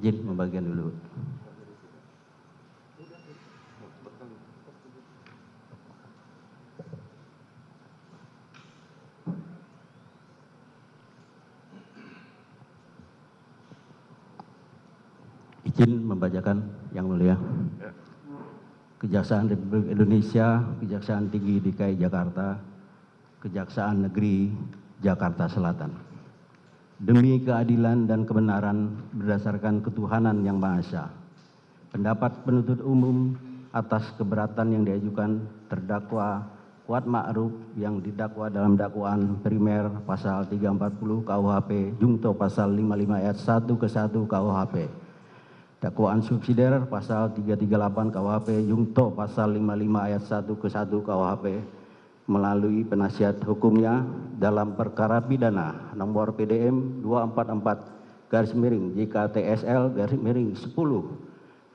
Izin membagikan dulu. Izin membacakan yang mulia. Kejaksaan Republik Indonesia, Kejaksaan Tinggi DKI Jakarta, Kejaksaan Negeri Jakarta Selatan. Demi keadilan dan kebenaran berdasarkan ketuhanan yang Maha Esa, pendapat penuntut umum atas keberatan yang diajukan terdakwa Kuat Ma'ruf yang didakwa dalam dakwaan primer pasal 340 KUHP jungto pasal 55 ayat 1 ke 1 KUHP. Dakwaan subsidiar pasal 338 KUHP jungto pasal 55 ayat 1 ke 1 KUHP melalui penasihat hukumnya dalam perkara pidana nomor PDM 244 JKTSL 10 2022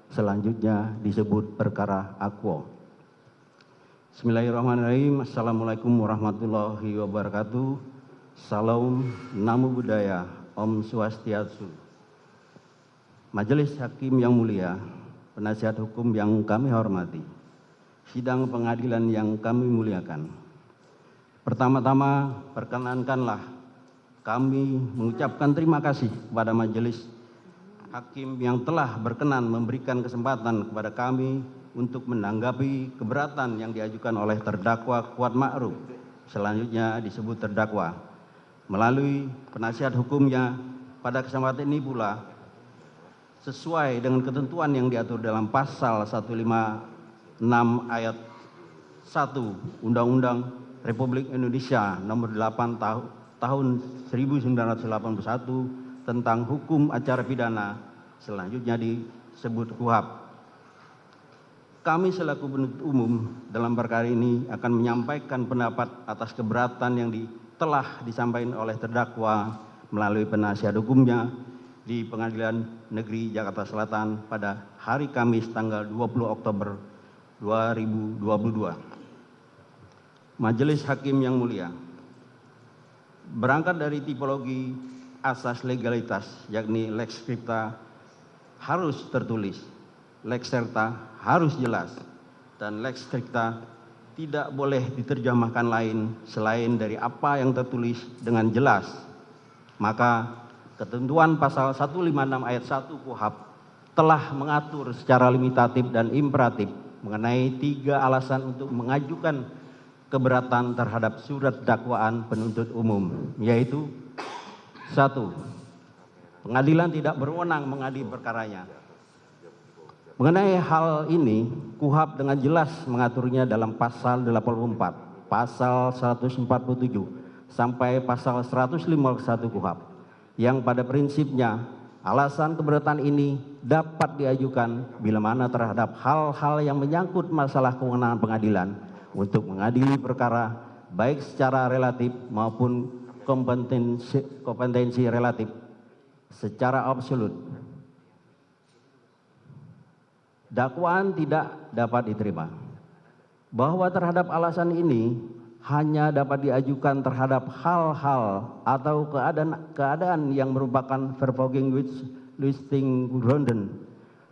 selanjutnya disebut perkara Akwo. Bismillahirrahmanirrahim. Assalamualaikum warahmatullahi wabarakatuh. Salam, Namo Buddhaya, Om Swastiastu. Majelis Hakim yang mulia, penasihat hukum yang kami hormati, sidang pengadilan yang kami muliakan. Pertama-tama, perkenankanlah kami mengucapkan terima kasih kepada Majelis Hakim yang telah berkenan memberikan kesempatan kepada kami untuk menanggapi keberatan yang diajukan oleh terdakwa Kuat Ma'ruf, selanjutnya disebut terdakwa. Melalui penasihat hukumnya, pada kesempatan ini pula, sesuai dengan ketentuan yang diatur dalam pasal 156 ayat 1 Undang-Undang Republik Indonesia nomor 8 tahun 1981 tentang hukum acara pidana, selanjutnya disebut KUHP. Kami selaku penuntut umum dalam perkara ini akan menyampaikan pendapat atas keberatan yang telah disampaikan oleh terdakwa melalui penasihat hukumnya di Pengadilan Negeri Jakarta Selatan pada hari Kamis tanggal 20 Oktober 2022. Majelis Hakim yang mulia, berangkat dari tipologi asas legalitas, yakni lex scripta harus tertulis, lex serta harus jelas, dan lex stricta tidak boleh diterjemahkan lain selain dari apa yang tertulis dengan jelas. Maka ketentuan pasal 156 ayat 1 KUHP telah mengatur secara limitatif dan imperatif mengenai 3 alasan untuk mengajukan keberatan terhadap surat dakwaan penuntut umum, yaitu 1. Pengadilan tidak berwenang mengadili perkaranya. Mengenai hal ini, KUHP dengan jelas mengaturnya dalam pasal 84, pasal 147, sampai pasal 151 KUHP, yang pada prinsipnya alasan keberatan ini dapat diajukan bila mana terhadap hal-hal yang menyangkut masalah kewenangan pengadilan untuk mengadili perkara baik secara relatif maupun kompetensi relatif secara absolut. Dakwaan tidak dapat diterima. Bahwa terhadap alasan ini hanya dapat diajukan terhadap hal-hal atau keadaan yang merupakan vervoeging listing gronden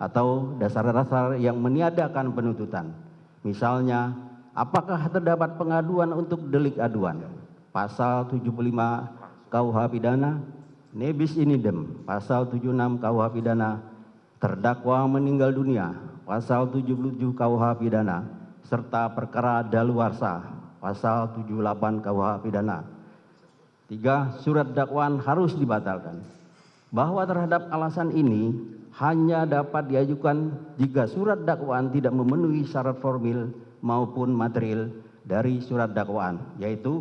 atau dasar-dasar yang meniadakan penuntutan. Misalnya, apakah terdapat pengaduan untuk delik aduan? Pasal 75 KUH pidana, nebis in idem, pasal 76 KUH pidana, terdakwa meninggal dunia, pasal 77 KUH pidana, serta perkara daluarsa, pasal 78 KUH pidana. 3. Surat dakwaan harus dibatalkan. Bahwa terhadap alasan ini hanya dapat diajukan jika surat dakwaan tidak memenuhi syarat formil maupun material dari surat dakwaan, yaitu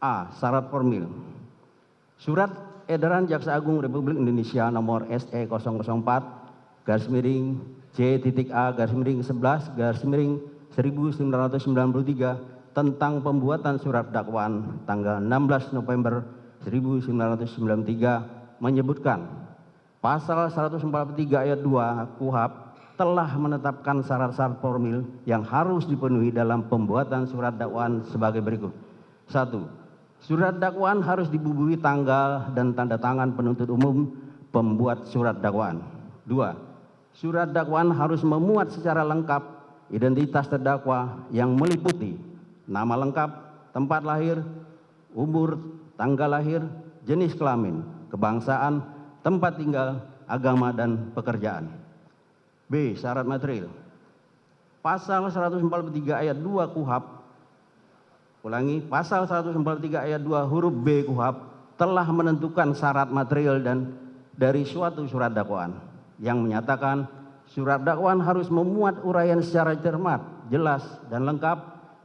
A. Syarat formil. Surat edaran Jaksa Agung Republik Indonesia nomor SE 004 /J.A/11/1993 tentang pembuatan surat dakwaan tanggal 16 November 1993 menyebutkan pasal 143 ayat 2 KUHP telah menetapkan syarat-syarat formil yang harus dipenuhi dalam pembuatan surat dakwaan sebagai berikut. 1. Surat dakwaan harus dibubuhi tanggal dan tanda tangan penuntut umum pembuat surat dakwaan. 2. Surat dakwaan harus memuat secara lengkap identitas terdakwa yang meliputi nama lengkap, tempat lahir, umur, tanggal lahir, jenis kelamin, kebangsaan, tempat tinggal, agama, dan pekerjaan. B. Syarat material. Pasal 143 ayat 2 KUHP, Pasal 143 ayat 2 huruf B KUHP telah menentukan syarat material dan dari suatu surat dakwaan yang menyatakan surat dakwaan harus memuat uraian secara cermat, jelas, dan lengkap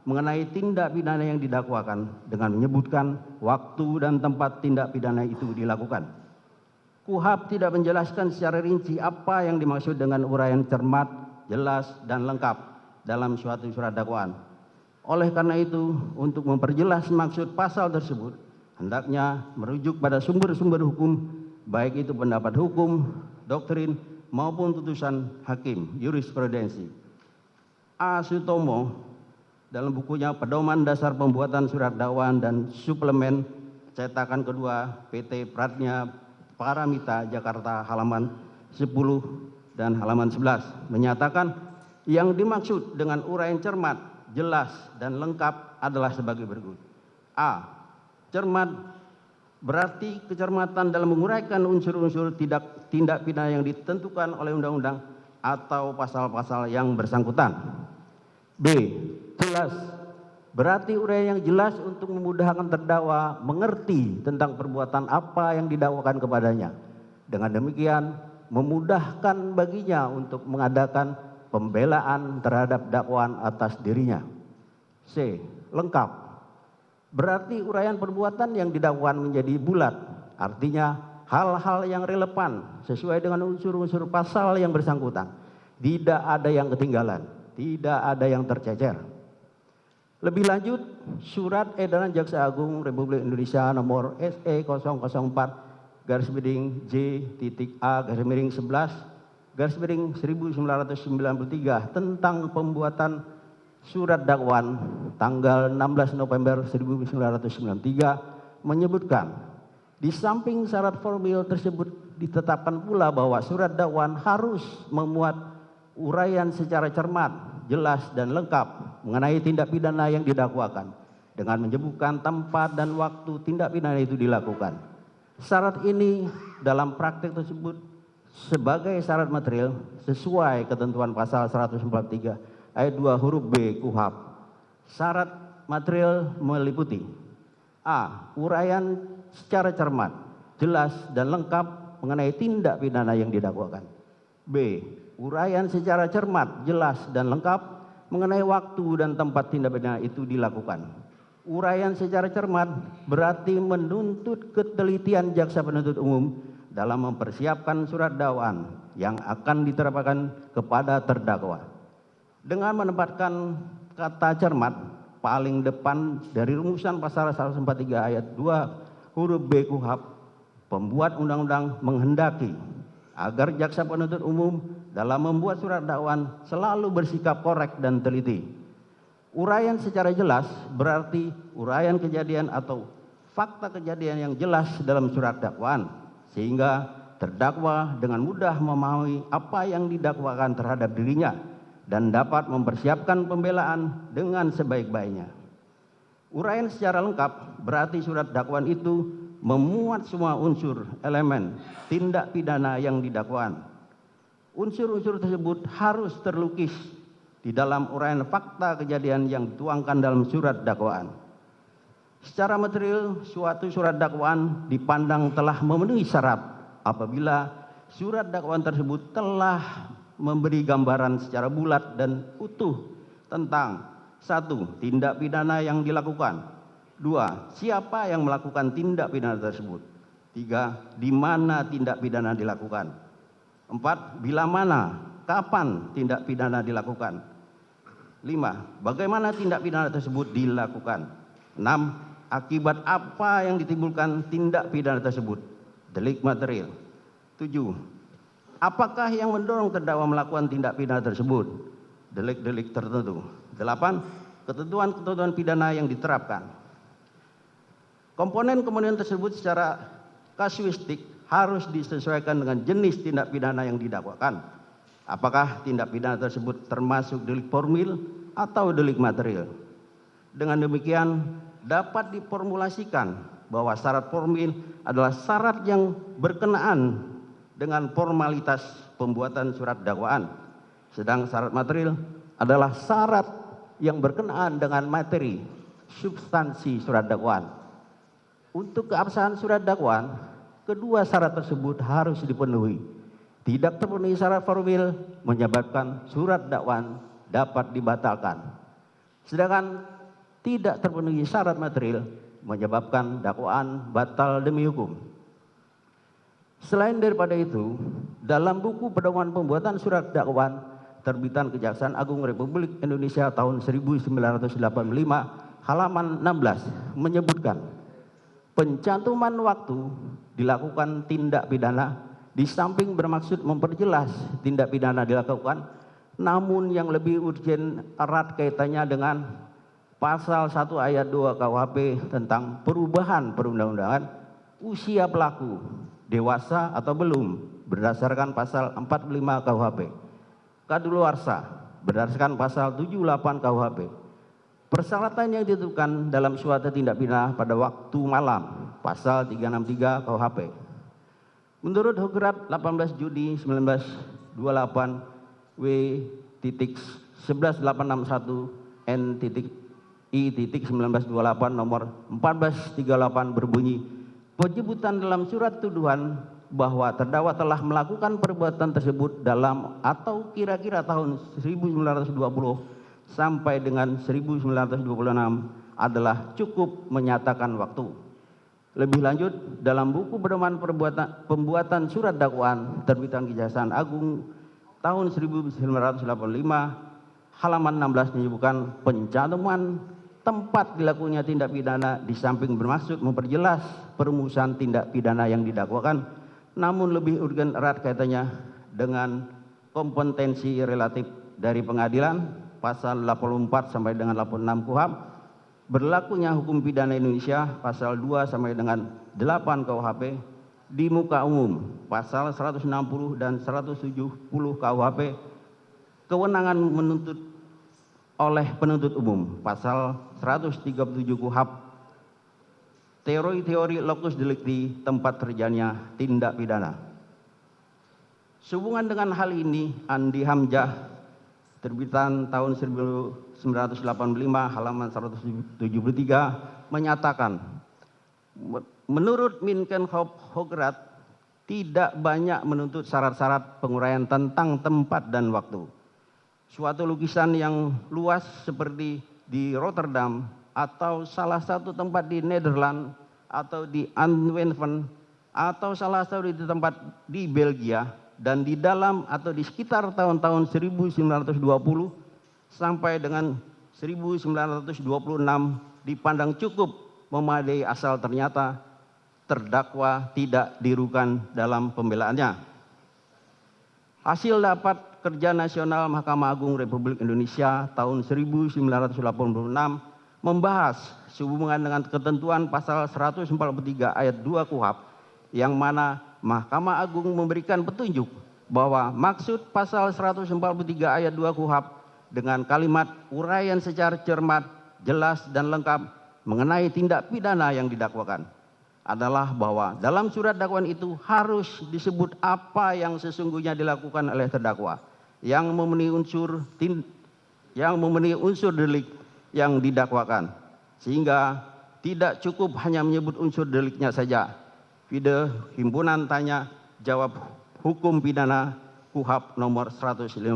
mengenai tindak pidana yang didakwakan dengan menyebutkan waktu dan tempat tindak pidana itu dilakukan. KUHP tidak menjelaskan secara rinci apa yang dimaksud dengan uraian cermat, jelas, dan lengkap dalam suatu surat dakwaan. Oleh karena itu, untuk memperjelas maksud pasal tersebut, hendaknya merujuk pada sumber-sumber hukum, baik itu pendapat hukum, doktrin, maupun putusan hakim, jurisprudensi. A. Sutomo dalam bukunya Pedoman Dasar Pembuatan Surat Dakwaan dan Suplemen cetakan kedua PT Pratnya Paramita Jakarta halaman 10 dan halaman 11 menyatakan yang dimaksud dengan uraian cermat, jelas, dan lengkap adalah sebagai berikut. A. Cermat berarti kecermatan dalam menguraikan unsur-unsur tindak pidana yang ditentukan oleh undang-undang atau pasal-pasal yang bersangkutan. B. Jelas berarti uraian yang jelas untuk memudahkan terdakwa mengerti tentang perbuatan apa yang didakwakan kepadanya. Dengan demikian memudahkan baginya untuk mengadakan pembelaan terhadap dakwaan atas dirinya. C. Lengkap berarti uraian perbuatan yang didakwakan menjadi bulat, artinya hal-hal yang relevan sesuai dengan unsur-unsur pasal yang bersangkutan. Tidak ada yang ketinggalan, tidak ada yang tercecer. Lebih lanjut, Surat Edaran Jaksa Agung Republik Indonesia nomor SE 004-J-A-11/1993 tentang pembuatan surat dakwaan tanggal 16 November 1993 menyebutkan di samping syarat formil tersebut ditetapkan pula bahwa surat dakwaan harus memuat uraian secara cermat, jelas, dan lengkap mengenai tindak pidana yang didakwakan dengan menyebutkan tempat dan waktu tindak pidana itu dilakukan. Syarat ini dalam praktik tersebut sebagai syarat material sesuai ketentuan pasal 143 ayat 2 huruf B KUHP. Syarat material meliputi A. Uraian secara cermat, jelas, dan lengkap mengenai tindak pidana yang didakwakan. B. Uraian secara cermat, jelas, dan lengkap mengenai waktu dan tempat tindak pidana itu dilakukan. Uraian secara cermat berarti menuntut ketelitian jaksa penuntut umum dalam mempersiapkan surat dakwaan yang akan diterapkan kepada terdakwa. Dengan menempatkan kata cermat paling depan dari rumusan pasal 143 ayat 2 huruf B KUHP, pembuat undang-undang menghendaki agar jaksa penuntut umum dalam membuat surat dakwaan selalu bersikap korek dan teliti. Uraian secara jelas berarti uraian kejadian atau fakta kejadian yang jelas dalam surat dakwaan sehingga terdakwa dengan mudah memahami apa yang didakwakan terhadap dirinya dan dapat mempersiapkan pembelaan dengan sebaik-baiknya. Uraian secara lengkap berarti surat dakwaan itu memuat semua unsur elemen tindak pidana yang didakwakan. Unsur-unsur tersebut harus terlukis di dalam uraian fakta kejadian yang dituangkan dalam surat dakwaan. Secara material, suatu surat dakwaan dipandang telah memenuhi syarat apabila surat dakwaan tersebut telah memberi gambaran secara bulat dan utuh tentang 1. Tindak pidana yang dilakukan. 2. Siapa yang melakukan tindak pidana tersebut. 3. Di mana tindak pidana dilakukan. 4. Bila mana, kapan tindak pidana dilakukan. 5. Bagaimana tindak pidana tersebut dilakukan. 6. Akibat apa yang ditimbulkan tindak pidana tersebut. Delik material. 7. Apakah yang mendorong terdakwa melakukan tindak pidana tersebut? Delik-delik tertentu. 8. Ketentuan-ketentuan pidana yang diterapkan. Komponen-komponen tersebut secara kasuistik harus disesuaikan dengan jenis tindak pidana yang didakwakan. Apakah tindak pidana tersebut termasuk delik formil atau delik material. Dengan demikian dapat diformulasikan bahwa syarat formil adalah syarat yang berkenaan dengan formalitas pembuatan surat dakwaan. Sedang syarat material adalah syarat yang berkenaan dengan materi, substansi surat dakwaan. Untuk keabsahan surat dakwaan, kedua syarat tersebut harus dipenuhi. Tidak terpenuhi syarat formil menyebabkan surat dakwaan dapat dibatalkan. Sedangkan tidak terpenuhi syarat material menyebabkan dakwaan batal demi hukum. Selain daripada itu, dalam buku pedoman pembuatan surat dakwaan terbitan Kejaksaan Agung Republik Indonesia tahun 1985 halaman 16 menyebutkan pencantuman waktu dilakukan tindak pidana di samping bermaksud memperjelas tindak pidana dilakukan, namun yang lebih urgen erat kaitannya dengan pasal 1 ayat 2 KUHP tentang perubahan perundang-undangan usia pelaku dewasa atau belum berdasarkan pasal 45 KUHP, kadaluarsa berdasarkan pasal 78 KUHP. Persyaratan yang ditentukan dalam suatu tindak pidana pada waktu malam, pasal 363 KUHP. Menurut Hukrat 18 Juni 1928 W.11861 N.I.1928 nomor 1438 berbunyi, penyebutan dalam surat tuduhan bahwa terdakwa telah melakukan perbuatan tersebut dalam atau kira-kira tahun 1920 sampai dengan 1926 adalah cukup menyatakan waktu. Lebih lanjut, dalam buku pedoman pembuatan surat dakwaan terbitan Kejaksaan Agung tahun 1985 halaman 16 menyebutkan pencantuman tempat dilakukannya tindak pidana di samping bermaksud memperjelas perumusan tindak pidana yang didakwakan, namun lebih urgen erat kaitannya dengan kompetensi relatif dari pengadilan pasal 84 sampai dengan 86 KUHP, berlakunya hukum pidana Indonesia pasal 2 sampai dengan 8 KUHP, di muka umum pasal 160 dan 170 KUHP, kewenangan menuntut oleh penuntut umum pasal 137 KUHP, teori-teori locus delicti tempat terjadinya tindak pidana. Sehubungan dengan hal ini, Andi Hamzah terbitan tahun 1985 halaman 173 menyatakan, menurut Menkenhofhograt tidak banyak menuntut syarat-syarat penguraian tentang tempat dan waktu. Suatu lukisan yang luas seperti di Rotterdam atau salah satu tempat di Nederland atau di Antwerpen atau salah satu di tempat di Belgia dan di dalam atau di sekitar tahun-tahun 1920 sampai dengan 1926 dipandang cukup memadai asal ternyata terdakwa tidak dirugikan dalam pembelaannya. Hasil dapat kerja nasional Mahkamah Agung Republik Indonesia tahun 1986 membahas sehubungan dengan ketentuan pasal 143 ayat 2 KUHP yang mana Mahkamah Agung memberikan petunjuk bahwa maksud pasal 143 ayat 2 KUHP dengan kalimat uraian secara cermat, jelas dan lengkap mengenai tindak pidana yang didakwakan adalah bahwa dalam surat dakwaan itu harus disebut apa yang sesungguhnya dilakukan oleh terdakwa yang memenuhi unsur delik yang didakwakan, sehingga tidak cukup hanya menyebut unsur deliknya saja. Video himpunan tanya jawab hukum pidana KUHP nomor 152.